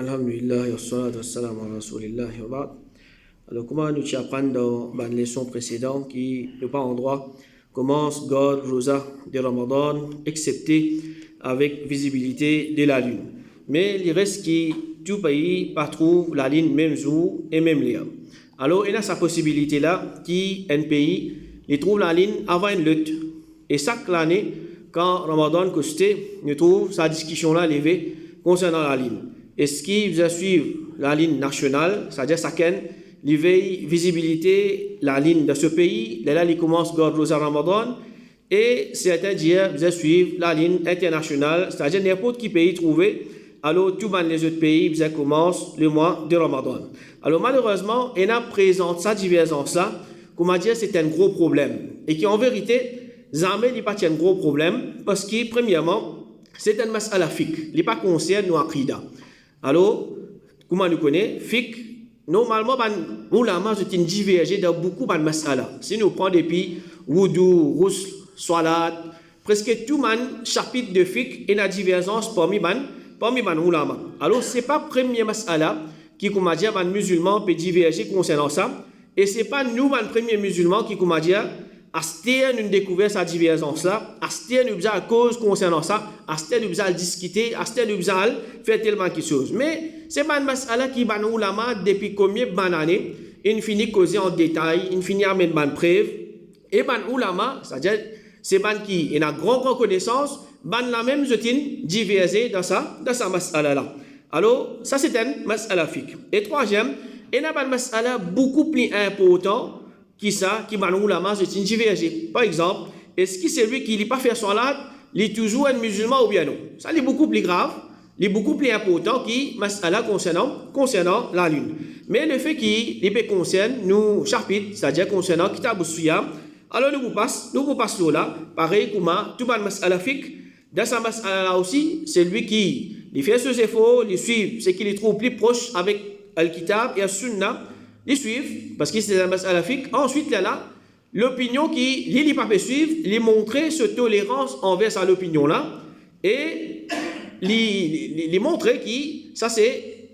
Alhamdulillah, wassalatu wassalamu ala rasulillah wa ba'd. Alors, comment nous apprenons dans la leçon précédente qui, de par endroit, commence God Rosa de Ramadan, excepté avec visibilité de la lune. Mais il reste qui, tout pays, pas trouve la ligne même jour et même l'heure. Alors, il y a sa possibilité là, qui, un pays, il trouve la ligne avant une lutte. Et chaque année, quand Ramadan costé, il trouve sa discussion là levée concernant la ligne. Est-ce qu'il va suivre la ligne nationale, c'est-à-dire chacun, il veille visibilité, la ligne de ce pays, là il commence God Rosa Ramadan, et certains disent, vous suivre la ligne internationale, c'est-à-dire n'importe qui pays trouvé, alors tous les autres pays, vous commencent le mois de Ramadan. Alors malheureusement, on a présenté cette divergence-là, comment dire, c'est un gros problème, et qui en vérité, jamais n'est pas un gros problème, parce que premièrement, c'est un mas'ala fiqh, il n'est pas concerne nos aqidah. Alors, comment nous connaissons, fiqh, normalement, les ulama sont divergés dans beaucoup de mas'ala. Si nous prenons depuis wudu, ghusl, salat, presque tout le chapitre de fiqh est une divergence parmi les ulama. Alors, ce n'est pas le premier mas'ala qui, comment dire, les musulmans peuvent diverger concernant ça. Et ce n'est pas nous, les premiers musulmans, qui, comment dire, nous découvert cette divergence-là, nous avons cause concernant ça, nous avons discuté, nous avons fait tellement de choses. Mais c'est pas une mas'ala qui est ulama depuis combien d'années, il finit causer en détail, il finit à mettre une preuve. Et ban ulama, c'est-à-dire, c'est ban qui a une grande connaissance, ban la même zotin divergé dans sa mas'ala-là. Alors, ça c'est une mas'ala fiqh. Et troisième, il y a une mas'ala beaucoup plus importante, qui m'a ulama c'est une divergé. Par exemple, est-ce que c'est lui qui n'a pas fait salat, il est toujours un musulman ou bien non? Ça est beaucoup plus grave, il est beaucoup plus important qui mas'ala concernant la lune. Mais le fait qu'il concerne nous chapitre, c'est-à-dire concernant Kitab al-Siyam, alors nous vous passons là, pareil comme tout le mas'ala fiqh, dans sa mas'ala là aussi, c'est lui qui fait ses efforts, il suit ce qu'il trouve plus proche avec Al-Kitab et Al-Sunnah, les suivre, parce que c'est un mas'ala fiqh. Ensuite, là, l'opinion qui, il pas suivre, les montrer cette tolérance envers à l'opinion là, et les montrer que ça c'est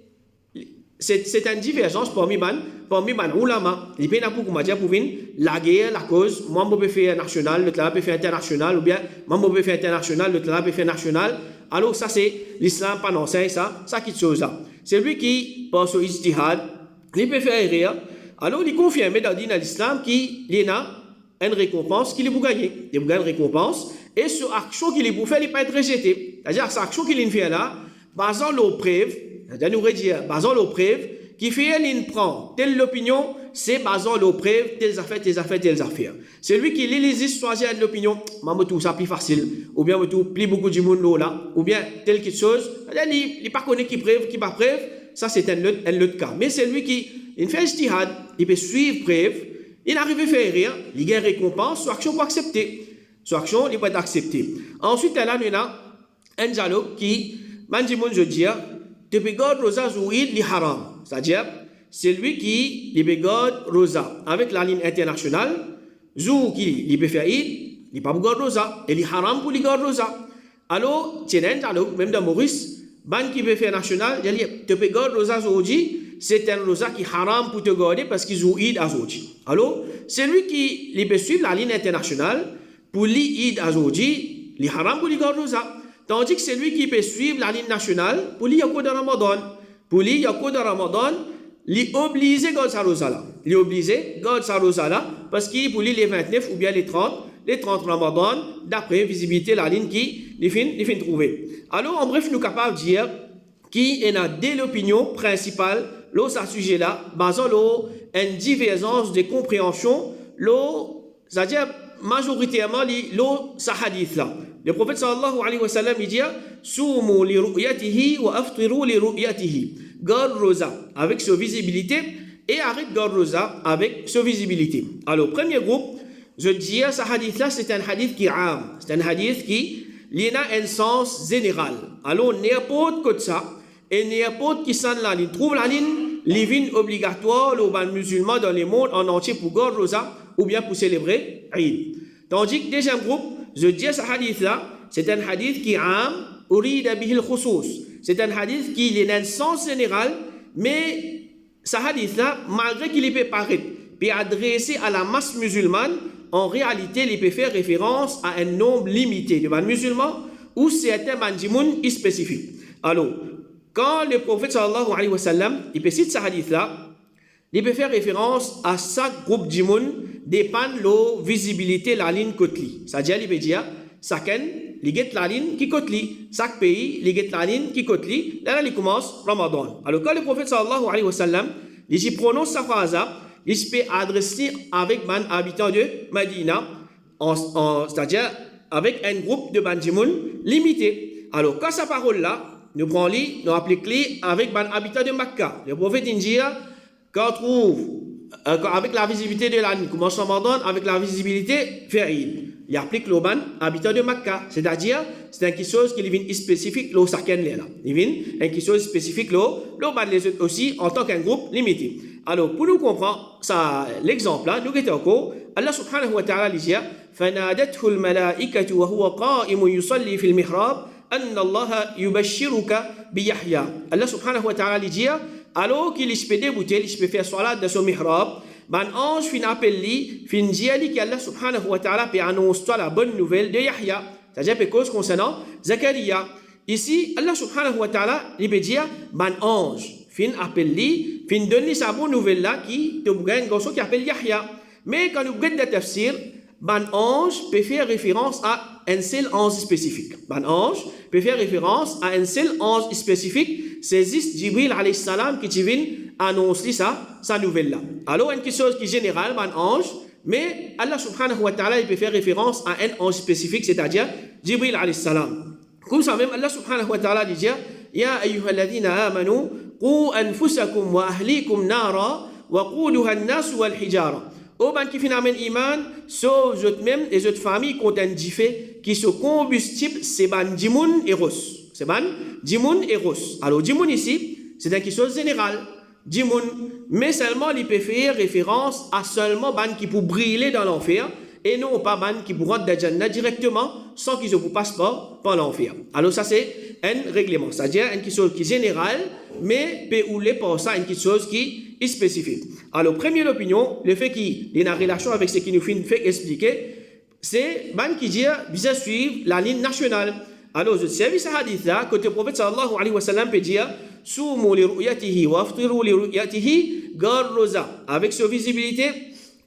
une divergence parmi les ulama. Les pays pour comment dire pour la guerre, la cause, moi je peux faire national, le travail peut faire international, ou bien moi je peux faire international, le travail peut faire national. Alors ça c'est l'islam pas n'enseigne ça quitte chose là. C'est lui qui pense au ijtihad. Il peut faire rire. Alors, il confirme dans l'islam qu'il a une récompense qu'il peut gagner. Il peut gagner une récompense. Et sur l'action qu'il peut faire, il peut être rejeté. C'est-à-dire, cette action qu'il fait là, basant les preuves, c'est-à-dire, nous dire, basant les preuves, qui fait, il prend telle opinion, c'est basant les preuves, telles affaires. C'est lui qui lit les histoires de l'opinion, maman tout ça plus facile, ou bien tout plus beaucoup de monde là, ou bien telle quelque chose, il n'est pas connu qui preuve, qui pas preuve. Ça, c'est un autre cas. Mais c'est lui qui fait ijtihad, il peut suivre preuve, il arrive à faire rien, il gagne récompense, son action peut accepter. Son action, il peut être accepté. Ensuite, là, il y a un dialogue qui, je dis, te pégode rosa zouid li haram. C'est-à-dire, c'est lui qui li pégode rosa avec la ligne internationale, zou qui li peut faire id, il pas pégode rosa, et li haram pour li pégode rosa. Alors, c'est un dialogue, même dans Maurice, ban qui veut faire national, il dit, te pégode rosa zoji, c'est un rosa qui haram pour te garder parce qu'ils ont id à zoji. Alors, c'est lui qui peut suivre la ligne internationale pour l'id à zoji, li haram pour li garder rosa. Tandis que c'est lui qui peut suivre la ligne nationale pour li yako de Ramadan. Pour li yako de Ramadan, li obligé garder sa rosa là. Li obligé garder sa rosa là parce qu'il pour li les 29 ou bien les 30 Ramadan, d'après visibilité la ligne qui les fin trouver. Alors, en bref, nous sommes capables de dire qu'il y a dès l'opinion principale, là, ce sujet-là, basant une divergence de compréhension, c'est-à-dire majoritairement, ce hadith-là. Le prophète sallallahu alayhi wa sallam, il dit Soumu li ru'yatihi wa aftiru li ru'yatihi. Garde rosa avec sa visibilité et arrête garde rosa avec sa visibilité. Alors, premier groupe, je dis, ce hadith-là, c'est un hadith qui est am. C'est un hadith qui a un sens général. Alors, n'importe quoi de ça, et n'importe qui s'en la ligne, trouve la ligne, living obligatoire, les musulmans dans le monde en entier pour garder rosa ou bien pour célébrer Eid. Tandis que deuxième groupe, je dis, ce hadith-là, c'est un hadith qui est am, urida bihil khusus. C'est un hadith qui est dans le sens général, mais ce hadith-là, malgré qu'il peut paraître, peut adresser à la masse musulmane, en réalité, il peut faire référence à un nombre limité de musulmans ou certains mandjimoun spécifiques. Alors, quand le prophète sallallahu alayhi wa sallam, il peut citer ce hadith-là, il peut faire référence à chaque groupe d'imoun dépend de la visibilité de la ligne côte-li. C'est-à-dire, il peut dire, chacun, il get la ligne qui côte-li. Chaque pays, il get la ligne qui côte-li. Là, il commence Ramadan. Alors, quand le prophète sallallahu alayhi wa sallam, il prononce sa phrase, il peut adresser avec les habitants de Medina, c'est-à-dire avec un groupe de bandimoun limité. Alors, quand sa parole-là, nous prenons-les, nous appliquons-les avec les habitants de Makkah. Le prophète dit, quand on trouve, avec la visibilité de l'année, commence Ramadan, avec la visibilité fériée, il applique le ban habitant de Makkah. C'est-à-dire, c'est quelque chose qui est spécifique, le saken là. Il est quelque chose spécifique, le ban les autres aussi, en tant qu'un groupe limité. Alors, pour nous comprendre ça, l'exemple là, nous guettons encore, Allah subhanahu wa ta'ala dit, فَنَادَتْهُ الْمَلَائِكَةُ وَهُوَ قَائِمٌ يُصَلِّي فِي المحراب أن الله يبشرك بيحيى. Allah subhanahu wa ta'ala dit, alors qu'il se peut débouter, il se peut faire salat dans son mihrab, ban ange fin appelle lui, fin dire qu'Allah subhanahu wa ta'ala peut annoncer la bonne nouvelle de Yahya. C'est-à-dire quelque chose concernant Zakaria. Ici, Allah subhanahu wa ta'ala, il peut dire, ban ange fin appelle lui, fin donne sa bonne nouvelle là qui te gagne un garçon qui appelle Yahya. Mais quand nous regardons le tafsir, ban ange peut faire référence à un seul ange spécifique. Ban ange peut faire référence à un seul ange spécifique. C'est Jibril alayhi salam qui vient annoncer sa nouvelle là. Alors, une chose qui est générale, ban ange, mais Allah subhanahu wa ta'ala, il peut faire référence à un ange spécifique, c'est-à-dire Jibril alayhi salam. Comme ça même, Allah subhanahu wa ta'ala dit, Ya ayyuhalladhina amanu, qu anfusakum wa ahlikum nara, wa quduha an-nas wal hijara. Au ban qui finalement iman, sauf eux-mêmes et autres familles comptent un diffé qui se combustible, c'est ban dimoun et ros. C'est ban dimoun et ros. Alors dimoun ici, c'est quelque chose général. Dimoun, mais seulement il peut faire référence à seulement ban qui peut briller dans l'enfer et non pas ban qui pourra rentrer dans Jannah directement sans qu'ils ne passent pas par l'enfer. Alors ça c'est un règlement, c'est-à-dire une chose qui est générale, mais peut ouler par ça une chose qui est spécifique. Alors première opinion, le fait qu'il y a une relation avec ce qui nous fait expliquer, c'est ban qui dit bien suivre la ligne nationale. Alors je sais ce hadith là, que le prophète sallallahu alayhi wa sallam peut dire Soumu li ru'yatihi wa aftiru li ru'yatihi garroza, avec sa visibilité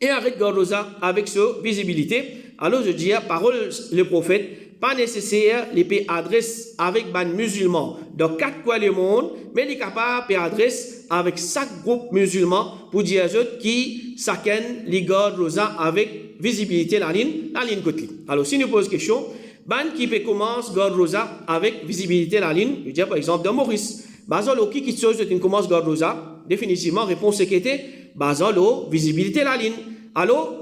et avec garroza, avec sa visibilité. Alors je dis, parole le prophète, pas nécessaire, les pays adresse avec ban musulmans dans 4 coins du monde, mais les capables de adresse avec chaque groupe musulman pour dire aux autres qui chacun les garroza avec visibilité la ligne côté. Alors si nous posons question, ban qui peut commencer garroza avec visibilité la ligne, je dis par exemple dans Maurice. Basalo qui chose de commence garroza, définitivement réponse qui était basalo visibilité la ligne. Alors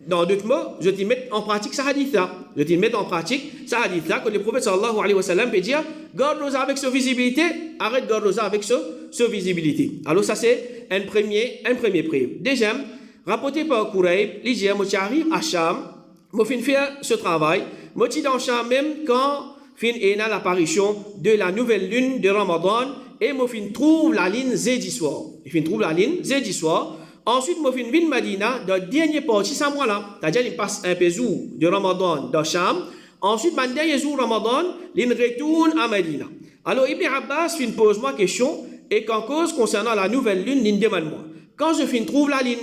dans d'autres mots, je te mets en pratique ce hadith là. Je te mets en pratique ce hadith là que le prophète sallallahu alayhi wa sallam peut dire garroza avec sa visibilité, arrête garroza avec sa visibilité. Alors ça c'est un premier prix. Deuxième, rapporté par Kouraib, l'Idia Moutiari à Cham, moi fin faire ce travail, moi dans Cham même quand fin ena l'apparition de la nouvelle lune de Ramadan et moi fin trouve la ligne jeudi soir. Fin trouve la ligne jeudi soir. Ensuite moi fin vin Medina dans dernier partie ça mois là. C'est-à-dire il passe un peu jour de Ramadan dans Cham. Ensuite man dernier jour Ramadan, il retourne à Medina. Alors Ibn Abbas fin pose moi question et qu'en cause concernant la nouvelle lune, il demande moi. Quand je fin trouve la ligne,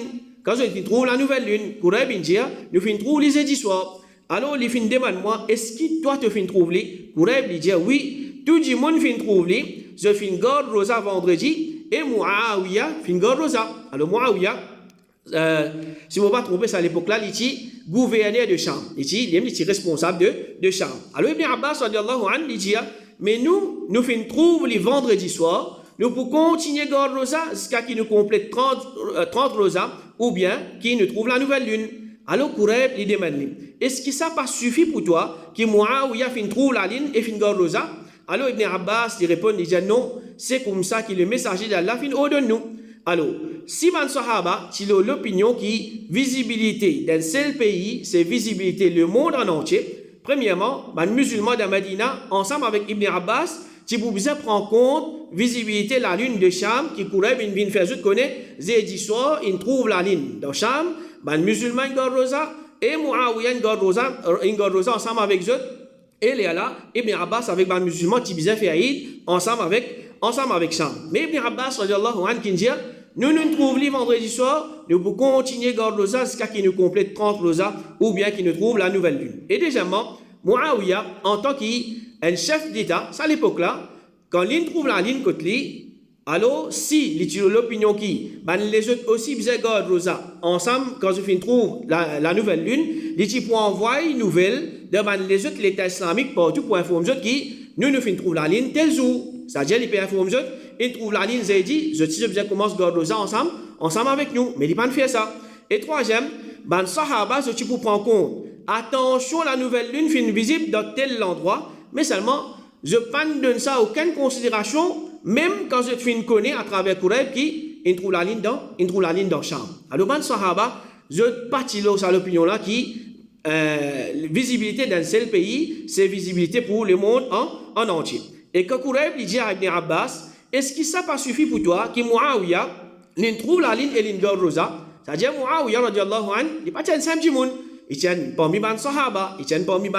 quand je fin trouve la nouvelle lune, Kouraib bin dire, nous fin trouve les jeudi soir. Alors, les fins demandent moi, est-ce que toi te fin trouve les? Kouraib lui dit oui, tout le monde fin trouve les. Je fin garde rosa vendredi et Muawiya fin garde rosa. Alors, Muawiya, si je ne me trompe pas, à l'époque là, il était gouverneur de Cham. Il était responsable de Cham. Alors, Ibn Abbas, il dit, mais nous fin trouve les vendredis soir, nous pouvons continuer garde rosa jusqu'à qu'il nous complète 30 rosa ou bien qu'il nous trouve la nouvelle lune. Alors, Kouraib lui demande, est-ce que ça pas suffit pour toi que Muawiya fin trouve la ligne et fin garde rosa? Alors, Ibn Abbas lui répond, il dit non, c'est comme ça que le messager d'Allah fin ordonne nous. Alors, si man sahaba, c'est l'opinion qui visibilité d'un seul pays, c'est visibilité le monde en entier. Premièrement, man musulman de Medina, ensemble avec Ibn Abbas, tu peux bien prendre compte visibilité la lune de Cham qui courait vient faire juste connaître jeudi soir il trouve la lune dans Cham ban musulman Gorroza et Muawiya Gorroza ensemble avec eux et là Ibn Abbas avec ban musulman qui bien fait Eid ensemble avec Cham. Mais Ibn Abbas radiallahu anhu qui dit nous trouvons les vendredi soir, nous pouvons continuer Gorroza jusqu'à qu'il nous complète 30 rosa ou bien qu'il nous trouve la nouvelle lune. Et deuxièmement, Muawiya, en tant qu'un chef d'État, à l'époque là, quand il trouve la ligne côté lui, alors si l'opinion qui, ben les autres aussi faisaient Gorroza ensemble, quand ils trouvent la nouvelle lune, ils peuvent envoyer une nouvelle de ben les autres l'État islamique partout pour informer eux qui nous trouvons la ligne tel jour. C'est-à-dire, ils peuvent informer eux, ils trouvent la ligne Zaydi, je dis, ils commencent Gorroza ensemble avec nous, mais ils ne peuvent pas faire ça. Et troisième, ben Sahaba, je dis pour prendre compte, attention, la nouvelle lune fait visible dans tel endroit, mais seulement, je ne donne ça aucune considération, même quand je fais une connaître à travers Koureb qui il trouve la ligne dans Cham. Alors, ben Sahaba, je partis à l'opinion là qui visibilité d'un seul pays, c'est visibilité pour le monde en entier. Et quand Koureb dit à Ibn Abbas, est-ce que ça pas suffit pour toi que Muawiya il trouve la ligne et l'île Gorroza? C'est-à-dire Muawiya radiallahu anhu, il n'est pas un simple monde. Il tient parmi les Sahaba, il tient parmi les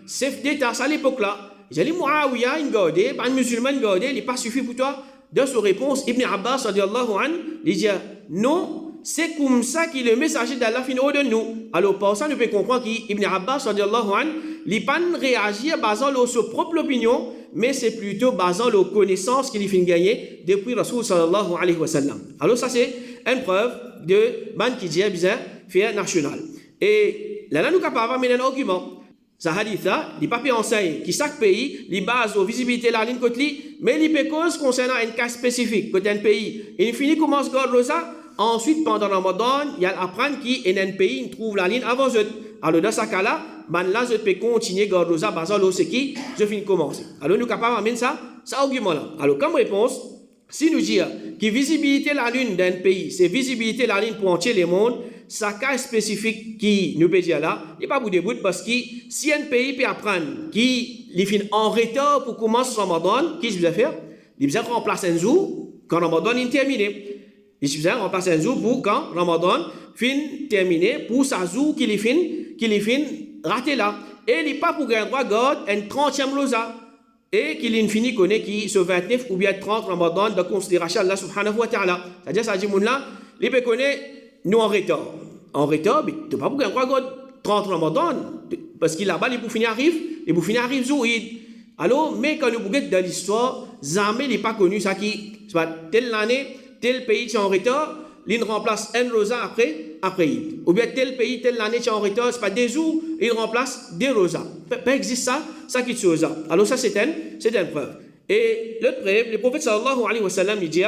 chefs d'État à l'époque là. Il dit Muawiya, il garde, les musulmans garde, il n'est pas suffit pour toi. Dans sa réponse, Ibn Abbas radiallahu anhu, il dit non, c'est comme ça que le messager d'Allah finit au de nous. Alors par ça, nous pouvons comprendre qu'Ibn Abbas radiallahu anhu, il n'a pas réagi basant sur sa propre opinion, mais c'est plutôt basant sur la connaissance qu'il a gagner depuis Rasul sallallahu alayhi wa sallam. Alors ça c'est une preuve de ban qui dit bien fait national. Et là nous capable amener un argument. Ça hadith là, il pas enseigne qui chaque pays, il base aux visibilité la ligne côté mais il peut cause concernant un cas spécifique côté un pays. Il finit commence Gorroza, ensuite pendant Ramadan, il y a apprendre qui est un pays il trouve la ligne avant eux. Alors dans ce cas-là, ben là je peux continuer Gorroza basant l'eau c'est qui je finis commencer. Alors nous capable amener ça argument là. Alors comme réponse, si nous disons que visibilité la lune d'un pays, c'est visibilité la ligne pour entier le monde, ça cas spécifique qui nous peut dire là, il n'est pas bout de bout parce que si un pays peut apprendre qui il finit en retard pour commencer Ramadan, qu'est-ce qu'il va faire? Il va remplacer un jour quand Ramadan est terminé. Il va remplacer un jour pour quand Ramadan fin terminé pour sa jour qu'il est fin raté là. Et il n'est pas pour gagner droit garde un 30e rosa. Et qu'il est fini connaît qui ce 29 ou bien 30 Ramadan de considération Allah subhanahu wa ta'ala. C'est-à-dire ça dit là, il peut connaître nous en retard. En retard, mais tu ne peux pas pour gagner droit 30 Ramadan parce qu'il là-bas les bouffines arrivent Zouid. Alors mais quand nous regardons dans l'histoire, jamais n'est pas connu ça qui soit telle année, tel pays qui est en retard, il remplace un rosa après Eid. Ou bien tel pays, telle année qui est en retard, c'est pas des jours, il remplace des rosas. Pas existe ça qui est rosa. Alors ça c'est une preuve. Et l'autre preuve, le prophète sallallahu alayhi wa sallam il dit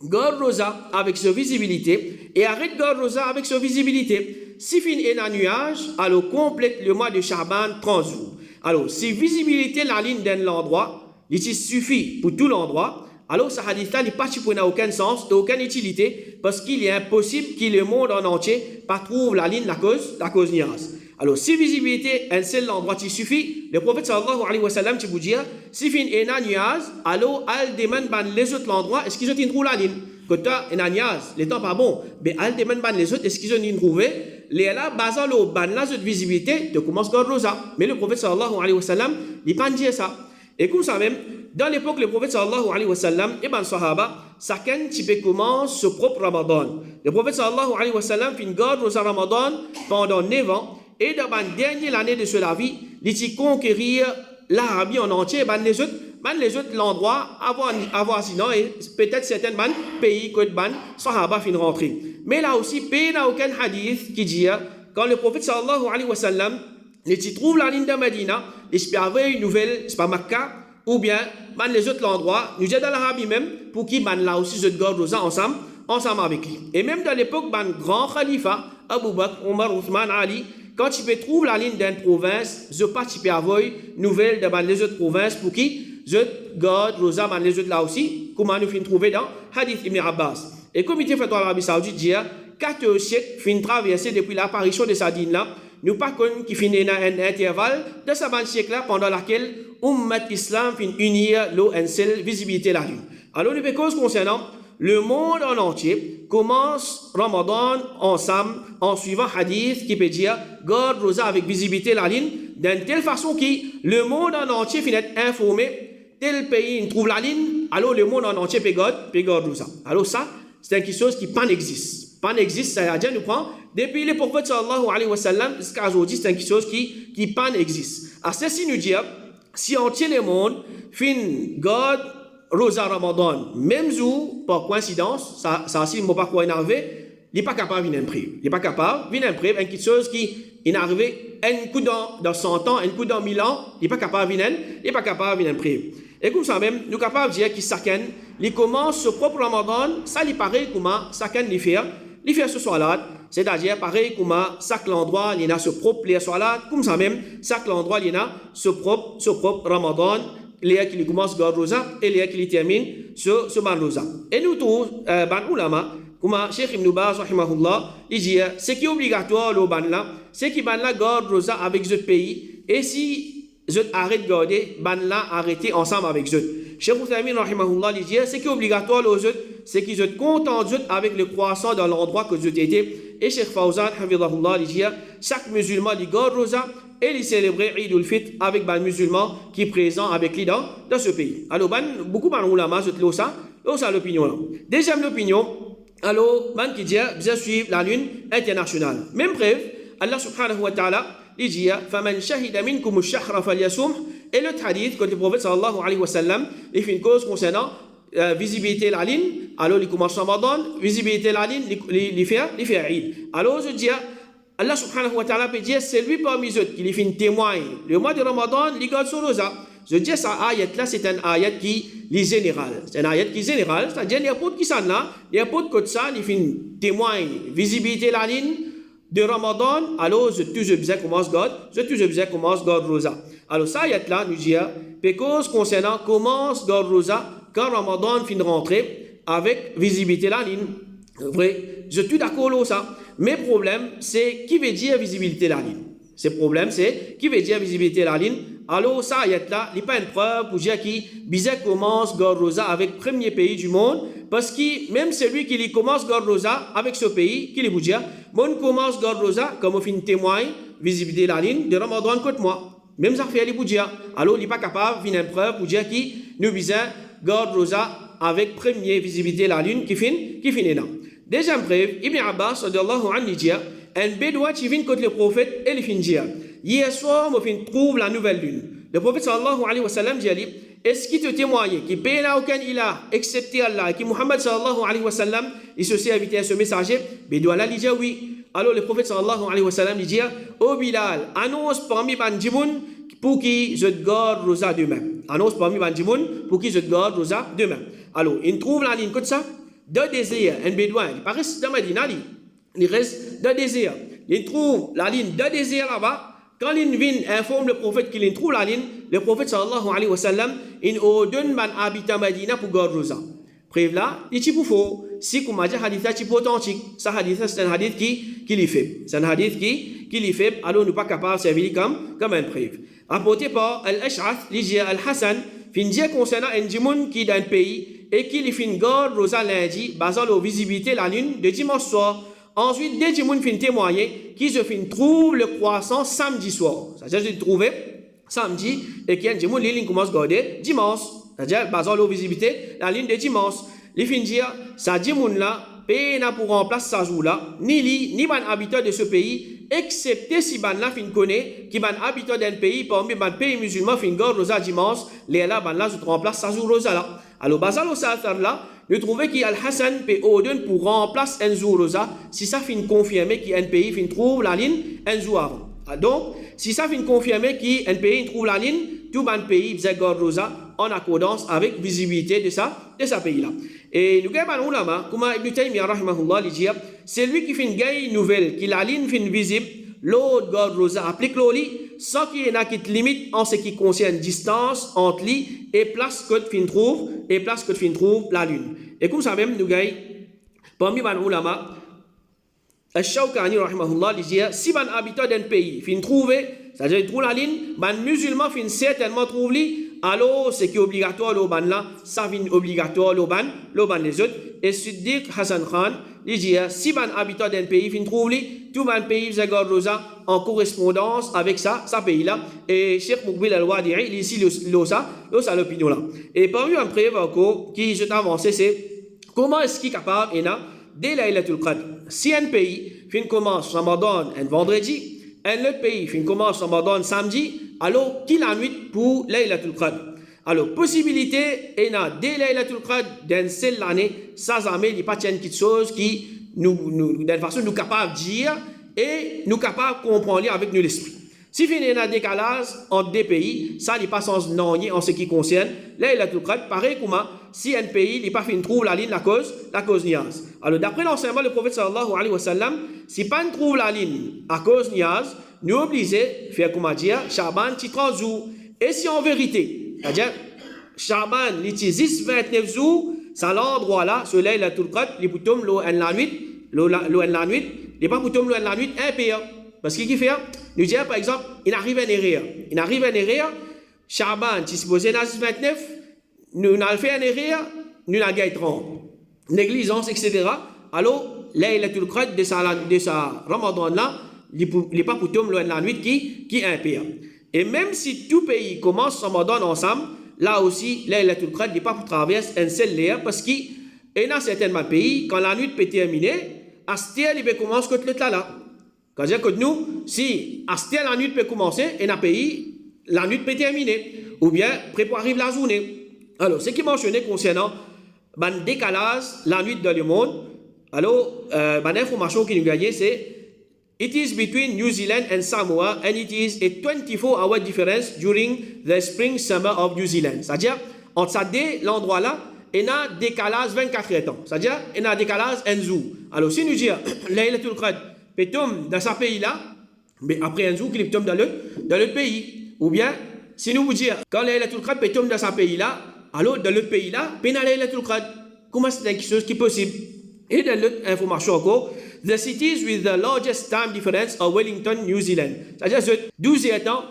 garde rosa avec sa visibilité et arrête garde rosa avec sa visibilité. Si fin est un nuage, alors complète le mois de Shaban 30 jours. Alors si visibilité la ligne d'un endroit, il suffit pour tout l'endroit. Alors, ce hadith-là n'est pas pour n'a aucun sens, aucune utilité, parce qu'il est impossible que le monde en entier pas trouve la ligne, la cause niaise. Alors, si visibilité, un seul endroit, il suffit, le prophète sallallahu alayhi wa sallam, tu vous dire, si fin est un niaise, alors, al demande les autres endroits, est-ce qu'ils ont trouvé la ligne? Quand tu as un niaise, les temps pas bon, mais al demande les autres, est-ce qu'ils ont trouvé? Les là, basant le ban, la visibilité, tu commences à rosa. Mais le prophète sallallahu alayhi wa sallam, il n'a pas dit ça. Et comme ça même, dans l'époque, le prophète sallallahu alayhi wa sallam, et ben sahaba, chacun qui commence ce propre Ramadan. Le prophète sallallahu alayhi wa sallam fait une garde au Ramadan pendant 9 ans, et dans la dernière année de sa vie, il a conquérir l'Arabie en entier, les autres l'endroit, avant sinon, et peut-être certains pays que ban sahaba fin rentrer. Mais là aussi, il n'y a aucun hadith qui dit, quand le prophète sallallahu alayhi wa sallam, il trouve la ligne de Medina, il peut avoir une nouvelle, c'est pas Makkah, ou bien les autres endroits, nous sommes dans l'Arabie même, pour qui là aussi se garde ensemble avec lui. Et même dans l'époque, grand khalifa, Abu Bakr, Omar, Othman, Ali, quand tu peux trouver la ligne d'une province, je pas tu peux avoir une nouvelle de les autres provinces pour qui je garde les autres là aussi, comment nous finissons trouver dans Hadith Ibn Abbas. Et le comité fatwa de l'Arabie Saoudite dit 14 siècles fin traversé depuis l'apparition de sa dîne là, nous pas qu'on qui finit dans un intervalle de ce siècle-là pendant laquelle Ummat Islam fin unir l'eau en seule visibilité la lune. Alors, nous cause concernant le monde en entier commence Ramadan ensemble en suivant hadith qui peut dire garde rosa avec visibilité la ligne d'une telle façon que le monde en entier finit informé tel pays trouve la ligne alors le monde en entier peut garde rosa. Alors ça c'est quelque chose qui pas n'existe. Pas n'existe, ça veut dire nous prend depuis les prophètes sallallahu alayhi wa sallam jusqu'à aujourd'hui c'est quelque chose qui pas n'existe. À ceci nous dit si entier le monde fin garde Rosa Ramadan, même jour, par coïncidence, ça aussi, ne pas quoi énervé, il n'est pas capable de venir prier. Il n'est pas capable de venir prier, quelque chose qui est arrivé un coup dans 100 ans, un coup dans 1000 ans, il n'est pas capable de venir prier. Et comme ça même, nous sommes capables de dire qu'il s'accède, il commence ce propre Ramadan, ça lui paraît comment s'accède il fait ce soir-là, c'est-à-dire pareil comment chaque endroit, il y a ce propre soir-là, comme ça même, chaque endroit, il y a ce propre Ramadan, les qui commencent garde rosa et les qui terminent ce ban rosa. Et nous tous, ban ulama, comme Cheikh Ibn Baz rahimahullah, il dit ce qui est obligatoire le ban là, c'est qui ban là garde rosa avec ce pays et si je arrête de garder, ban là arrêter ensemble avec eux. Cheikh Ibn rahimahullah il dit ce qui est obligatoire aux autres, c'est qu'ils se contentent avec le croissant dans l'endroit que je étais. Et Cheikh Fawzan hafidhahullah il dit chaque musulman il garde rosa et il célébrait Eid al-Fitr avec les musulmans qui sont présents avec lui dans ce pays. Alors, beaucoup de ulama ça l'opinion là. Deuxième opinion, alors, qui dit, bien suivre la lune internationale. Même preuve, Allah subhanahu wa ta'ala, il dit, فَمَنْ شَهِدَ مِنْكُمُ الشَّهْرَ فَلْيَصُمْهُ. Et le hadith, quand le prophète sallallahu alayhi wa sallam, il fait une cause concernant visibilité la ligne, alors il commence Ramadan, visibilité la ligne, il fait Eid. Alors, je dis, Allah subhanahu wa ta'ala peut dire, c'est lui parmi eux qui lui fait une témoigne. Le mois de Ramadan, il garde son rosa. Je dis, ça ayat là, c'est un ayat qui est général. C'est un ayat qui est général. C'est-à-dire, il n'y a pas de qui s'en là, il n'y a pas de côté ça, il fait une témoigne. Visibilité la ligne de Ramadan, alors je toujours besoin commence garde rosa. Alors, ça ayat là, nous dit, parce concernant commence garde rosa, quand Ramadan finit de rentrer avec visibilité la ligne. Vrai, je suis d'accord avec ça. Mais le problème, c'est qui veut dire visibilité la ligne. Ce problème, c'est qui veut dire visibilité la ligne. Alors, ça, il y a là, il n'y a pas une preuve pour dire qui Bizet commence garde rosa avec le premier pays du monde. Parce que même celui qui commence garde rosa avec ce pays, qui lui dit, mon commence garde rosa comme on fait une témoigne, visibilité la ligne de Ramadan contre moi. Même ça fait les boudia. Alors, il n'est pas capable de faire une preuve pour dire qui nous Bizet garde rosa avec premier visibilité la lune qui finit là. Deuxième preuve, Ibn Abbas, radiyallahu anhu, dit un bédouin qui vient contre le prophète et il fin dire hier soir, je trouve la nouvelle lune. Le prophète sallallahu alayhi wa sallam dit est-ce qu'il te témoigne qu'il n'y a aucun ilah excepté Allah et que Muhammad sallallahu alayhi wa sallam il se sait inviter à ce messager? Bédouin là, il dit oui. Alors le prophète sallallahu alayhi wa sallam dit ô Bilal, annonce parmi Bandimoun pour qui je te garde rosa demain. Annonce parmi Bandimoun pour qui je te garde rosa demain. Alors, il trouve la ligne comme ça. De désir, un bédouin, il paraît dans Medina, il reste de désir. Il trouve la ligne de désir là-bas. Quand il vient informe le prophète qu'il trouve la ligne, le prophète sallallahu alayhi wa sallam, il ordonne un habitant Medina pour garder rosa. Preuve là, il est faux. Si comme dit hadith est authentique, ça hadith c'est un hadith qui l'y fait. C'est un hadith qui l'y fait, alors nous pas capable de servir comme un preuve. Rapporté par Al-Ash'ath, l'Ijia Al-Hassan, fin dire concernant un djimoun qui est dans un pays et qui lui fait une garde rosa lundi, basant la visibilité la lune de dimanche soir. Ensuite, des djimoun fin témoigner qui se fin trouve le croissant samedi soir. C'est-à-dire, je trouvé samedi et qui un djimoun, l'île commence à garder dimanche. C'est-à-dire, basant la visibilité la lune de dimanche. Il fin dire, ça djimoun là, peine pour remplacer sa jour là, ni ban habitant de ce pays, excepté si ban là fin connaît, qui ban habitant d'un pays, parmi ban pays musulman fin garde rosa dimanche, les là ban là se remplace sa jour rosa là. Alors, basal au Sa'atar là, nous trouvons qu'Al-Hassan peut ordonner pour remplacer un jour rosa, si ça fin confirmer qu'un pays fin trouve la ligne un jour avant. Donc, si ça fin confirmer qu'un pays trouve la ligne, tout un pays faisait garde rosa en accordance avec visibilité de sa pays là. Et nous avons un ulama, comme Ibn Taymiyyah rahimahullah, il dit, c'est lui qui fait une gagne nouvelle, qui la ligne fin visible, l'autre garde rosa applique l'oli, sans qu'il y ait une limite en ce qui concerne distance entre lui et place que tu trouve la lune. Et comme ça même, nous gagnons, parmi les ulama, Al-Shawkani, rahimahullah, il dit, si ban habitant d'un pays, fin trouver, c'est-à-dire, il trouve la ligne, ban musulman fin certainement trouve li, alors, c'est qui est obligatoire, le ban là, ça vient obligatoire, le ban les autres. Et Siddiq Hassan Khan, il dit, si ban habitant d'un pays, fin trouve li, tout ban pays, vous avez rosa, en correspondance avec ça pays-là. Et Cheikh Moukbil Al-Wadi'i, il ici, ça l'opinion là. Et parmi un prévoit qui je t'ai avancé, c'est comment est-ce qu'il est capable, et là, dès Laylatul Qadr, si un pays fin commence Ramadan un vendredi, un autre pays fin commence Ramadan samedi, alors qui la nuit pour Laylatul Qadr. Alors, possibilité, et là, dès Laylatul Qadr, dans cette année, ça jamais, il n'y a pas quelque chose qui nous, d'une façon, nous capable de dire et nous capable de comprendre avec nous l'esprit. Si il y a un décalage entre des pays, ça n'est pas sans non en ce qui concerne Laylatul Qadr. Pareil comme si un pays n'est pas fait trouve la ligne, la cause niaz. Alors d'après l'enseignement du prophète sallallahu alayhi wa sallam, si pas trouve la ligne à cause niaz, nous obligés de faire comment dire, Shaban ti 30 jours. Et si en vérité, c'est-à-dire Shaban li ti 29 jours, c'est l'endroit là, ce Laylatul Qadr, li poutom lo en la nuit, li pas poutom lo en la nuit un pays. Parce qu'il fait, nous disons par exemple, il arrive un erreur, Shaban, si supposé dans 29, nous avons fait un erreur, nous avons gagné 30. Négligence, etc. Alors, Laylatul Qadr de sa Ramadan là, il n'est pas pour tout le la nuit qui est un pire. Et même si tout pays commence Ramadan ensemble, là aussi, Laylatul Qadr n'est pas pour traverser un seul layer parce qu'il y a certains pays, quand la nuit peut terminer, Astia, il peut commencer contre le là. C'est-à-dire que nous, si Astia la nuit peut commencer, et dans le pays, la nuit peut terminer. Ou bien, préparer la journée. Alors, ce qui est mentionné concernant le décalage, la nuit dans le monde, alors, l'information qui nous gagne, c'est it is between New Zealand and Samoa, and it is a 24-hour difference during the spring-summer of New Zealand. C'est-à-dire, entre ça deux l'endroit là, il y a un décalage 24 heures. C'est-à-dire, il y a un décalage un jour. Alors, si nous disons, Laylatul Qadr, peut tomber dans ce pays-là, mais après un jour, qu'il tombe dans l'autre pays. Ou bien, si nous vous disons, quand Laylatul Qadr peut tomber dans ce pays-là, alors dans l'autre pays-là, peut y Laylatul Qadr. Comment c'est quelque chose qui est possible? Et dans l'autre information encore, the cities with the largest time difference are Wellington, New Zealand. C'est-à-dire 12 temps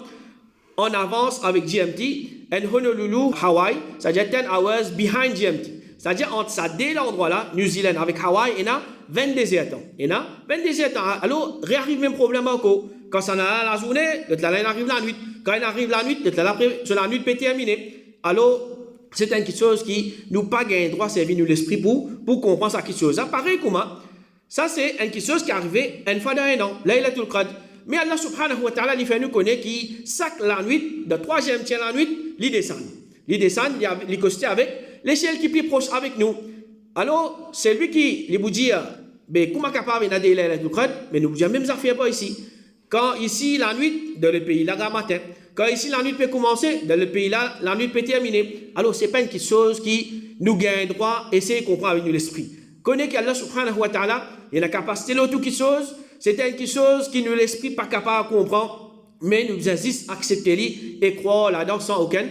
en avance avec GMT, and Honolulu, Hawaii, c'est-à-dire 10 hours behind GMT. C'est-à-dire entre ça, dès l'endroit-là, New Zealand avec Hawaï, il y a 22 temps. Il y a 22 temps. Alors, réarrive même problème encore. Quand ça a la journée, il arrive la nuit. Quand il arrive la nuit, la nuit peut terminer. Alors, c'est quelque chose qui nous pas gagné droit de servir nous l'esprit pour comprendre ça quelque chose. Ça pareil comment ça c'est quelque chose qui est arrivé une fois dans un an, Laylatul Qadr. Mais Allah subhanahu wa ta'ala il fait nous connaître qui chaque la nuit, de troisième tiers la nuit, il descend, il costé avec l'échelle qui est plus proche avec nous. Alors, c'est lui qui vous dit, ben comment capable de Laylatul Qadr, mais nous vous même affaire pas ici. Quand ici la nuit dans le pays là matin. Quand ici la nuit peut commencer, dans le pays là, la nuit peut terminer. Alors, ce n'est pas une chose qui nous gagne droit, essayer de comprendre avec nous l'esprit. Connaître qu'Allah subhanahu wa ta'ala, il a la capacité de toute chose, c'est une chose qui nous l'esprit pas capable de comprendre, mais nous insiste à accepter et croire là-dedans sans aucun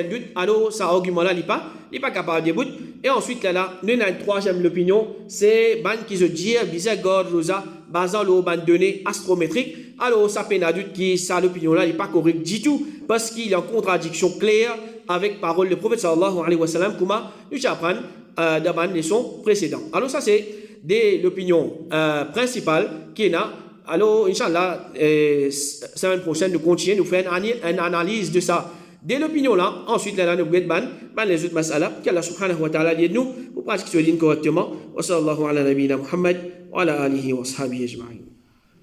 doute. Alors, ça argument-là, il n'est pas capable de bout. Et ensuite, là, nous avons une troisième opinion, c'est ban qui se dit, bizarre, God, Rosa, basant le ban données astrométriques. Alors, ça peine à doute que ça, l'opinion-là, n'est pas correcte du tout, parce qu'il y a une contradiction claire avec parole du prophète sallallahu alayhi wa sallam, comme nous apprenons dans une leçon précédente. Alors, ça, c'est l'opinion principale qui est là. Alors, Inch'Allah, semaine prochaine, nous continuons, nous faisons une analyse de ça. Dès l'opinion là, ensuite, là, nous ban les autres mas'ala, qu'Allah subhanahu wa ta'ala aide nous pour pratiquer ce din correctement. Wa sallallahu ala nabina Muhammad wa ala alihi wa sahbihi ajma'in.